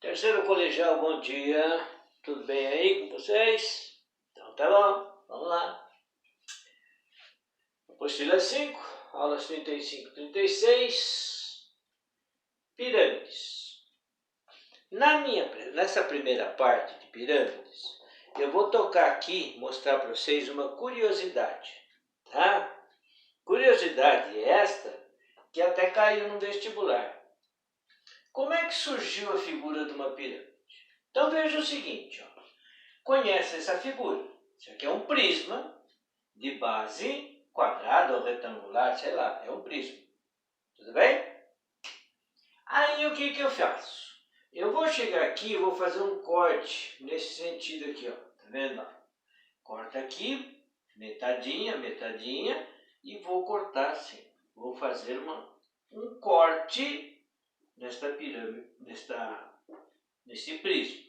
Terceiro colegial, bom dia. Tudo bem aí com vocês? Então tá bom, vamos lá. Apostila 5, aulas 35 e 36, pirâmides. Nessa primeira parte de pirâmides, eu vou tocar aqui, mostrar para vocês uma curiosidade, tá? Curiosidade esta que até caiu no vestibular. Como é que surgiu a figura de uma pirâmide? Então veja o seguinte, ó. Conhece essa figura. Isso aqui é um prisma de base quadrada ou retangular, sei lá, é um prisma. Tudo bem? Aí o que eu faço? Eu vou chegar aqui e vou fazer um corte nesse sentido aqui, ó. Tá vendo? Corta aqui, metadinha, metadinha, e vou cortar assim. Vou fazer um corte nesta pirâmide, nesse prisma.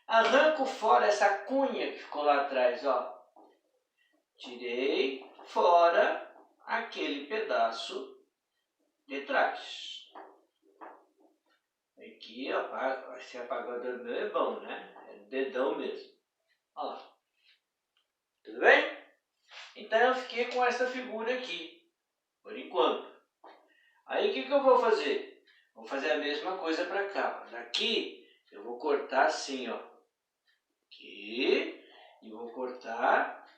Arranco fora essa cunha que ficou lá atrás, ó. Tirei fora aquele pedaço de trás. Aqui, ó, esse apagador meu é bom, né? É dedão mesmo. Olha lá. Tudo bem? Então eu fiquei com essa figura aqui, por enquanto. Aí o que eu vou fazer? Vou fazer a mesma coisa para cá. Daqui eu vou cortar assim, ó. Aqui. E vou cortar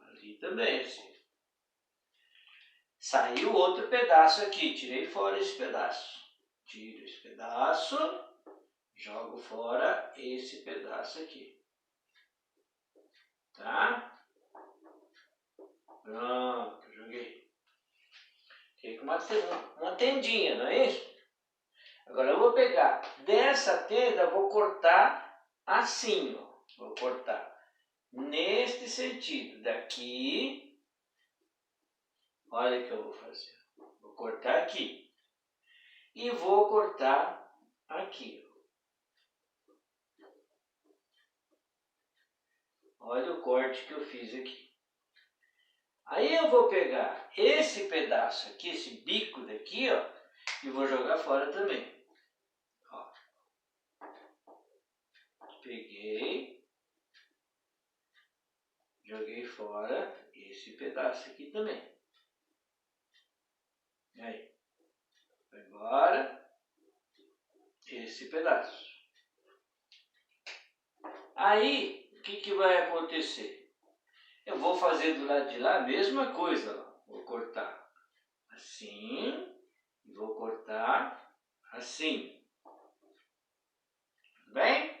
ali também, assim. Saiu outro pedaço aqui. Tirei fora esse pedaço. Tiro esse pedaço. Jogo fora esse pedaço aqui. Tá? Pronto, joguei. Fica uma tendinha, não é isso? Agora eu vou pegar dessa tenda, vou cortar assim, ó. Vou cortar neste sentido. Daqui, olha o que eu vou fazer. Vou cortar aqui. E vou cortar aqui. Olha o corte que eu fiz aqui. Aí eu vou pegar esse pedaço aqui, esse bico daqui, ó, e vou jogar fora também. Ó. Peguei, joguei fora esse pedaço aqui também. Aí. Agora, esse pedaço. Aí, o que vai acontecer? Eu vou fazer do lado de lá a mesma coisa. Ó. Vou cortar assim e vou cortar assim. Tudo bem?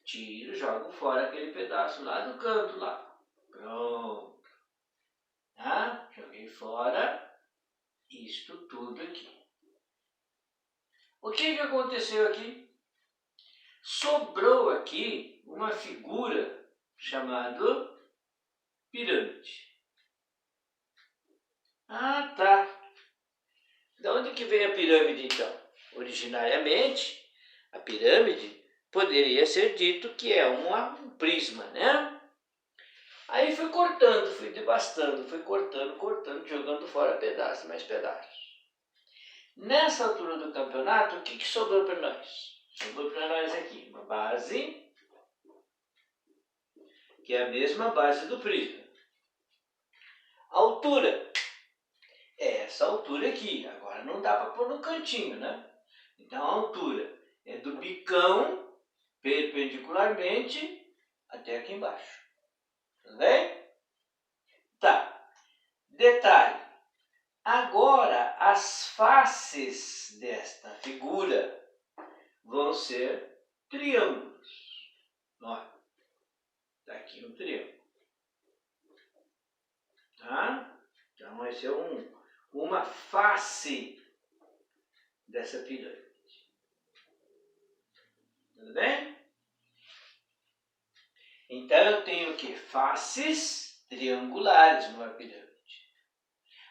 Tiro, jogo fora aquele pedaço lá do canto lá. Pronto. Tá? Joguei fora isto tudo aqui. O que aconteceu aqui? Sobrou aqui uma figura chamada pirâmide. Ah, tá. De onde que veio a pirâmide, então? Originariamente, a pirâmide poderia ser dito que é um prisma, né? Aí fui cortando, fui devastando, fui cortando, jogando fora pedaços, mais pedaços. Nessa altura do campeonato, o que sobrou para nós? Sobrou para nós aqui uma base, que é a mesma base do prisma. A altura é essa altura aqui. Agora não dá para pôr no cantinho, né? Então a altura é do bicão perpendicularmente até aqui embaixo. Tudo bem? Tá. Detalhe. Agora as faces desta figura vão ser triângulos. Olha. Está aqui um triângulo. Tá? Então vai ser uma face dessa pirâmide. Tudo bem? Então eu tenho aqui faces triangulares numa pirâmide.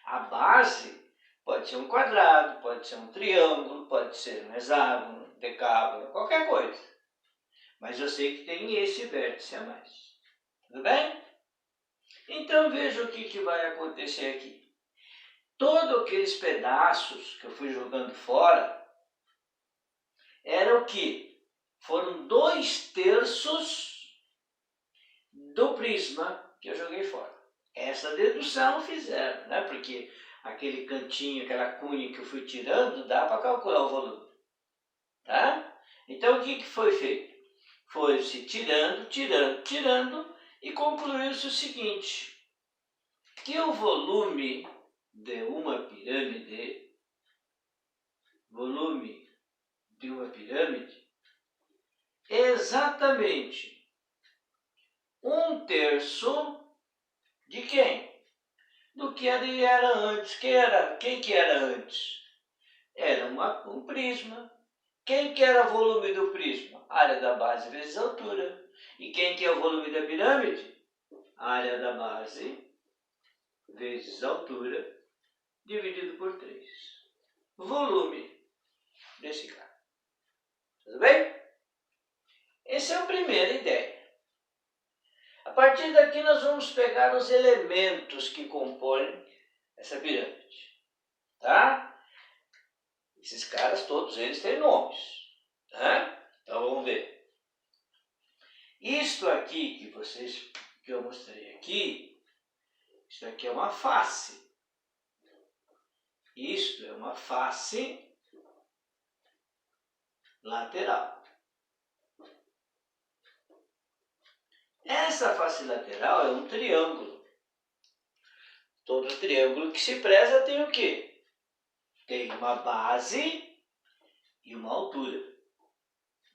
A base pode ser um quadrado, pode ser um triângulo, pode ser um hexágono, um decágono, qualquer coisa. Mas eu sei que tem esse vértice a mais. Tudo bem? Então veja o que vai acontecer aqui. Todos aqueles pedaços que eu fui jogando fora, que foram 2/3 do prisma que eu joguei fora. Essa dedução fizeram, né? Porque aquele cantinho, aquela cunha que eu fui tirando, dá para calcular o volume. Tá? Então o que foi feito? Foi-se tirando, e concluiu-se o seguinte, que o volume de uma pirâmide, é exatamente 1/3 de quem? Do que ele era antes. Quem que era antes? Era um prisma. Quem que era o volume do prisma? Área da base vezes altura. E quem que é o volume da pirâmide? Área da base vezes altura dividido por 3. Volume desse cara. Tudo bem? Essa é a primeira ideia. A partir daqui nós vamos pegar os elementos que compõem essa pirâmide. Tá? Esses caras, todos eles têm nomes. Tá? Então vamos ver. Isto aqui que eu mostrei aqui, isto aqui é uma face. Isto é uma face lateral. Essa face lateral é um triângulo. Todo triângulo que se preza tem o quê? Tem uma base e uma altura.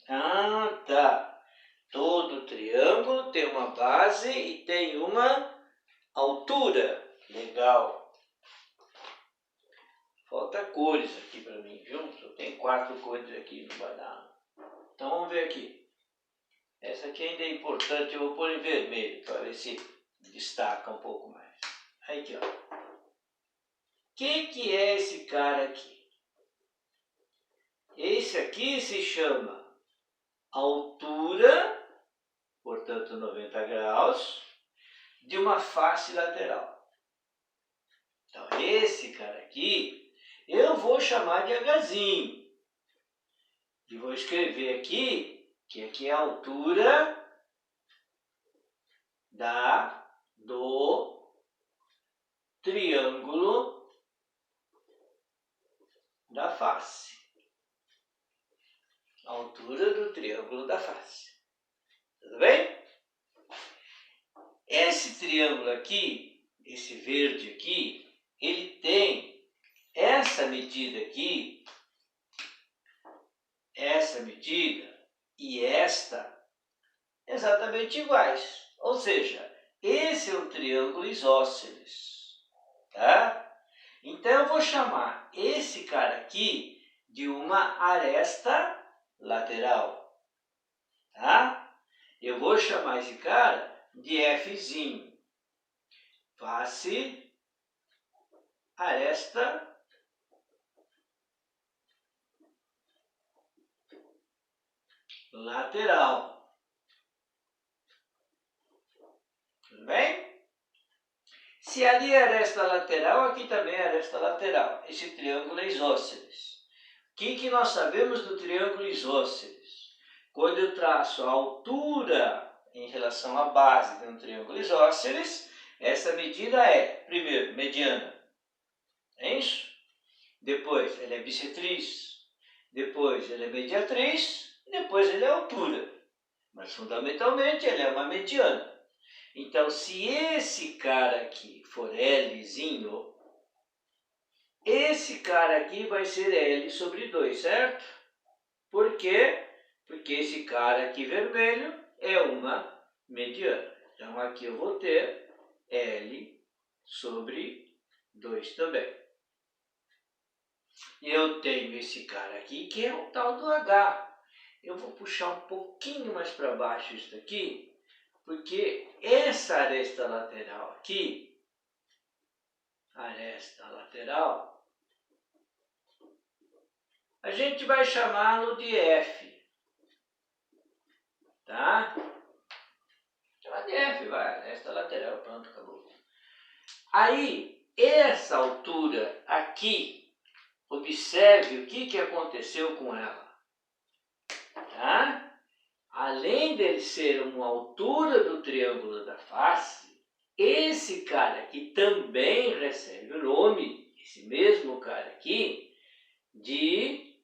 Ah, tá. Todo triângulo tem uma base e tem uma altura. Legal. Falta cores aqui para mim, viu? Só tem 4 cores aqui, não vai dar. Então vamos ver aqui. Essa aqui ainda é importante, eu vou pôr em vermelho para ver se destaca um pouco mais. Aqui, ó. O que é esse cara aqui? Esse aqui se chama altura, portanto 90 graus, de uma face lateral. Então esse cara aqui, eu vou chamar de Hzinho. E vou escrever aqui, que aqui é a altura do triângulo da face. A altura do triângulo da face. Tudo bem? Esse triângulo aqui, esse verde aqui, ele tem essa medida aqui, essa medida e esta exatamente iguais. Ou seja, esse é um triângulo isósceles. Tá? Então eu vou chamar esse cara aqui de uma aresta lateral. Tá? Eu vou chamar esse cara de Fzinho. Face aresta lateral. Tudo bem? Se ali é aresta lateral, aqui também é aresta lateral. Esse triângulo é isósceles. O que nós sabemos do triângulo isósceles? Quando eu traço a altura em relação à base de um triângulo isósceles, essa medida é, primeiro, mediana. É isso? Depois, ela é bissetriz. Depois, ela é mediatriz. Depois, ela é altura. Mas, fundamentalmente, ela é uma mediana. Então, se esse cara aqui for Lzinho, esse cara aqui vai ser L sobre 2, certo? Por quê? Porque esse cara aqui vermelho é uma mediana. Então, aqui eu vou ter L sobre 2 também. E eu tenho esse cara aqui, que é o tal do H. Eu vou puxar um pouquinho mais para baixo isso daqui, porque essa aresta lateral aqui, aresta lateral, a gente vai chamá-lo de F. Tá? Chamar de F, vai, aresta lateral, pronto, acabou. Aí, essa altura aqui, observe o que aconteceu com ela. além dele ser uma altura do triângulo da face, esse cara aqui também recebe o nome, esse mesmo cara aqui, de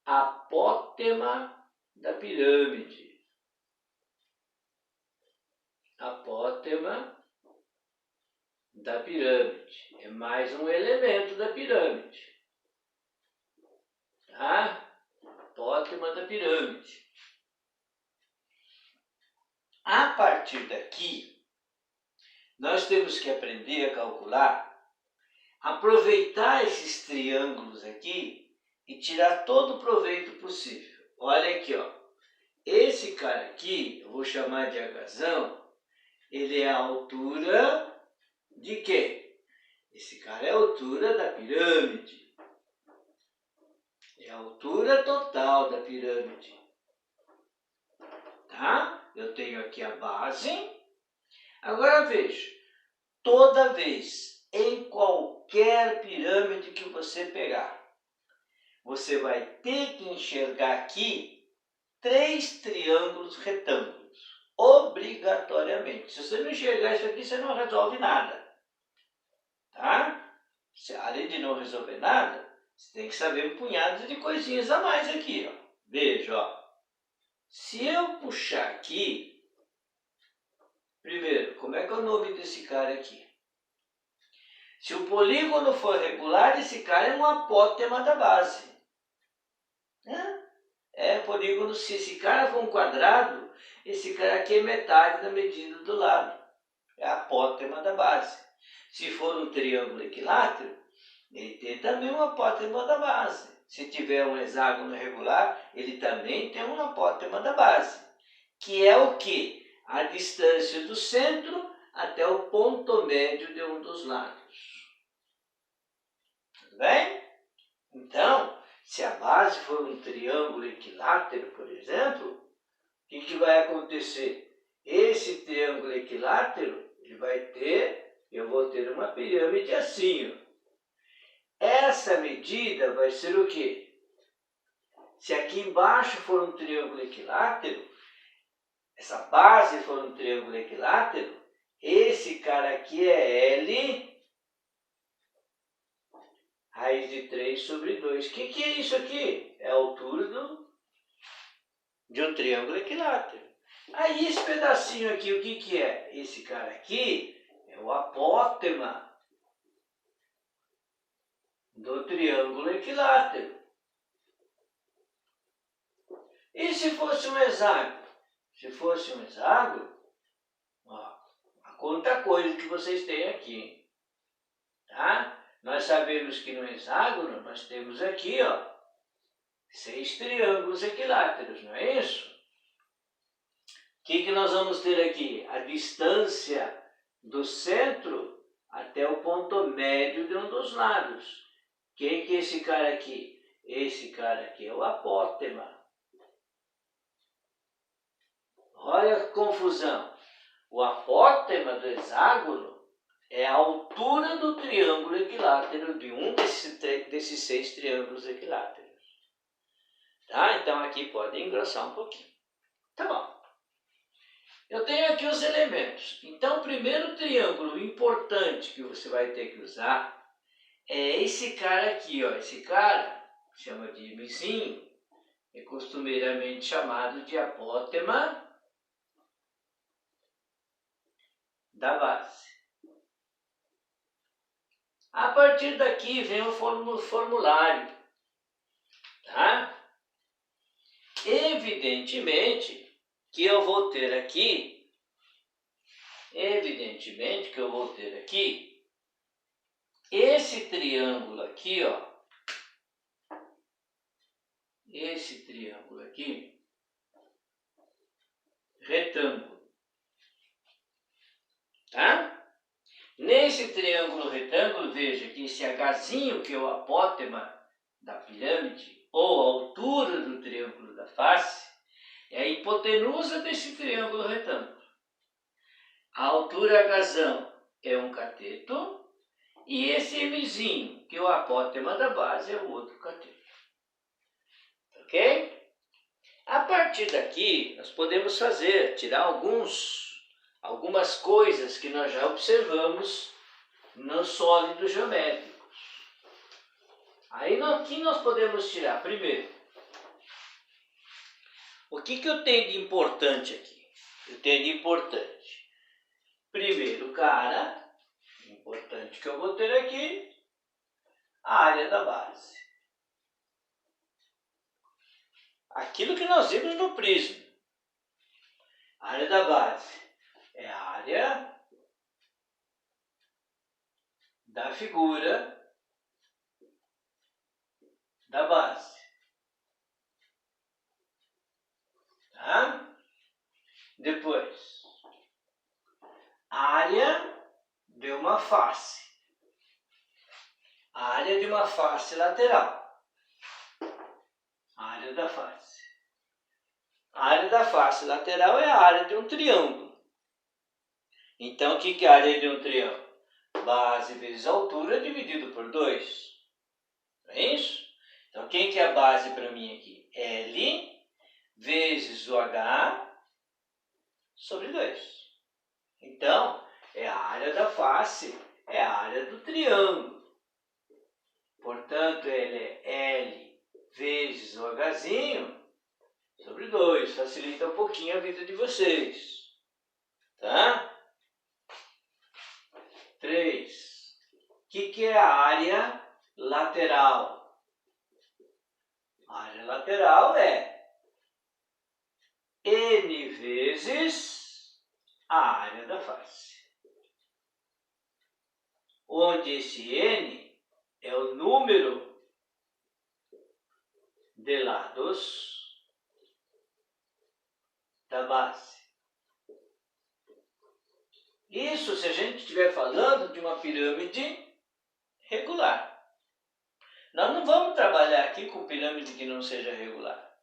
apótema da pirâmide. Apótema da pirâmide. É mais um elemento da pirâmide. Tá? Apótema da pirâmide. A partir daqui, nós temos que aprender a calcular, aproveitar esses triângulos aqui e tirar todo o proveito possível. Olha aqui, ó. Esse cara aqui, eu vou chamar de Hzão, ele é a altura de quê? Esse cara é a altura da pirâmide. É a altura total da pirâmide. Tá? Eu tenho aqui a base. Agora veja, toda vez, em qualquer pirâmide que você pegar, você vai ter que enxergar aqui 3 triângulos retângulos, obrigatoriamente. Se você não enxergar isso aqui, você não resolve nada. Tá? Além de não resolver nada, você tem que saber um punhado de coisinhas a mais aqui. Ó. Veja, ó. Se eu puxar aqui, primeiro, como é que é o nome desse cara aqui? Se o polígono for regular, esse cara é um apótema da base. É polígono, se esse cara for um quadrado, esse cara aqui é metade da medida do lado. É a apótema da base. Se for um triângulo equilátero, ele tem também um apótema da base. Se tiver um hexágono regular, ele também tem um apótema da base. Que é o quê? A distância do centro até o ponto médio de um dos lados. Tudo bem? Então, se a base for um triângulo equilátero, por exemplo, o que vai acontecer? Esse triângulo equilátero, ele vai ter, eu vou ter uma pirâmide assim. Ó. Essa medida vai ser o quê? Se aqui embaixo for um triângulo equilátero, essa base for um triângulo equilátero, esse cara aqui é L raiz de 3 sobre 2. O que é isso aqui? É a altura de um triângulo equilátero. Aí esse pedacinho aqui, o que é? Esse cara aqui é o apótema do triângulo equilátero. E se fosse um hexágono? Se fosse um hexágono, ó, quanta coisa que vocês têm aqui. Tá? Nós sabemos que no hexágono nós temos aqui, ó, 6 triângulos equiláteros, não é isso? O que nós vamos ter aqui? A distância do centro até o ponto médio de um dos lados. Quem que é esse cara aqui? Esse cara aqui é o apótema. Olha a confusão. O apótema do hexágono é a altura do triângulo equilátero de um desses 6 triângulos equiláteros. Tá? Então aqui pode engrossar um pouquinho. Tá bom. Eu tenho aqui os elementos. Então o primeiro triângulo importante que você vai ter que usar é esse cara aqui. Ó. Esse cara chama de mizinho, é costumeiramente chamado de apótema da base. A partir daqui vem o formulário. Tá? Evidentemente que eu vou ter aqui, esse triângulo aqui, ó, esse triângulo aqui, retângulo, tá? Nesse triângulo retângulo, veja que esse Hzinho, que é o apótema da pirâmide, ou a altura do triângulo da face, é a hipotenusa desse triângulo retângulo. A altura Hzão é um cateto, e esse Mzinho, que é o apótema da base, é o outro cateto. Ok? A partir partir daqui, nós podemos tirar algumas coisas que nós já observamos nos sólidos geométricos. Aí, o que nós podemos tirar? Primeiro, o que eu tenho de importante aqui? Eu tenho de importante, primeiro, cara, importante que eu vou ter aqui, a área da base. Aquilo que nós vimos no prisma. A área da base é a área da figura da base. Tá? Depois, área de uma face. A área de uma face lateral. A área da face. A área da face lateral é a área de um triângulo. Então, o que é a área de um triângulo? Base vezes altura dividido por 2. Não é isso? Então, quem que é a base para mim aqui? L vezes o H sobre 2. Então, é a área da face, é a área do triângulo. Portanto, ele é L vezes o Hzinho sobre 2. Facilita um pouquinho a vida de vocês. Tá? 3. O que é a área lateral? A área lateral é N vezes a área da face. Onde esse N é o número de lados da base. Isso se a gente estiver falando de uma pirâmide regular. Nós não vamos trabalhar aqui com pirâmide que não seja regular,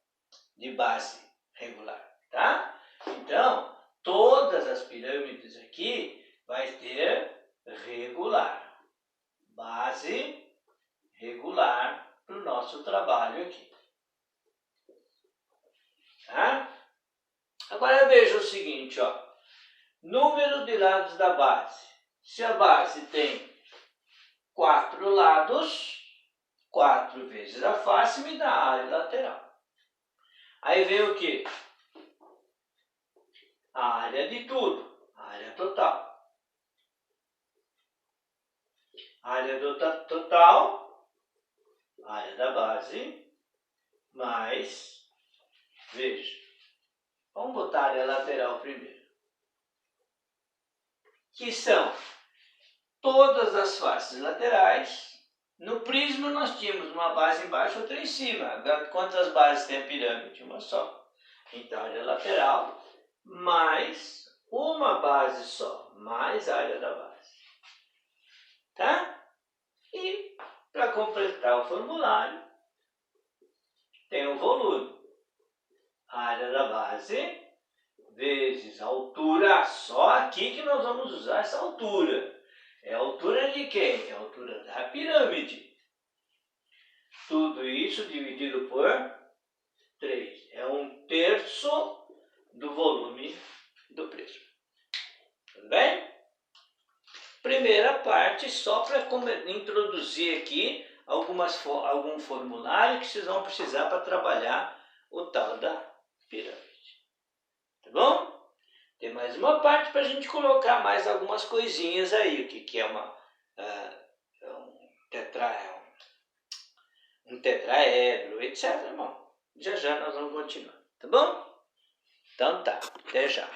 de base regular, tá? Então, todas as pirâmides aqui vai ter regular, base regular para o nosso trabalho aqui. Tá? Agora veja o seguinte, ó. Número de lados da base. Se a base tem 4 lados, 4 vezes a face me dá a área lateral. Aí vem o quê? A área de tudo, a área total. A área total, a área da base, mais, veja, vamos botar a área lateral primeiro. Que são todas as faces laterais. No prisma nós tínhamos uma base embaixo e outra em cima. Agora, quantas bases tem a pirâmide? Uma só. Então, a área lateral mais uma base só, mais a área da base. Tá? E, para completar o formulário, tem o volume. A área da base vezes a altura, só aqui que nós vamos usar essa altura. É a altura de quem? É a altura da pirâmide. Tudo isso dividido por 3. É 1/3 do volume do prisma. Tudo bem? Primeira parte, só para introduzir aqui algum formulário que vocês vão precisar para trabalhar o tal da pirâmide. Tá bom? Tem mais uma parte para a gente colocar mais algumas coisinhas aí. O que é um tetraedro, etc. Bom, já nós vamos continuar. Tá bom? Então tá, até já.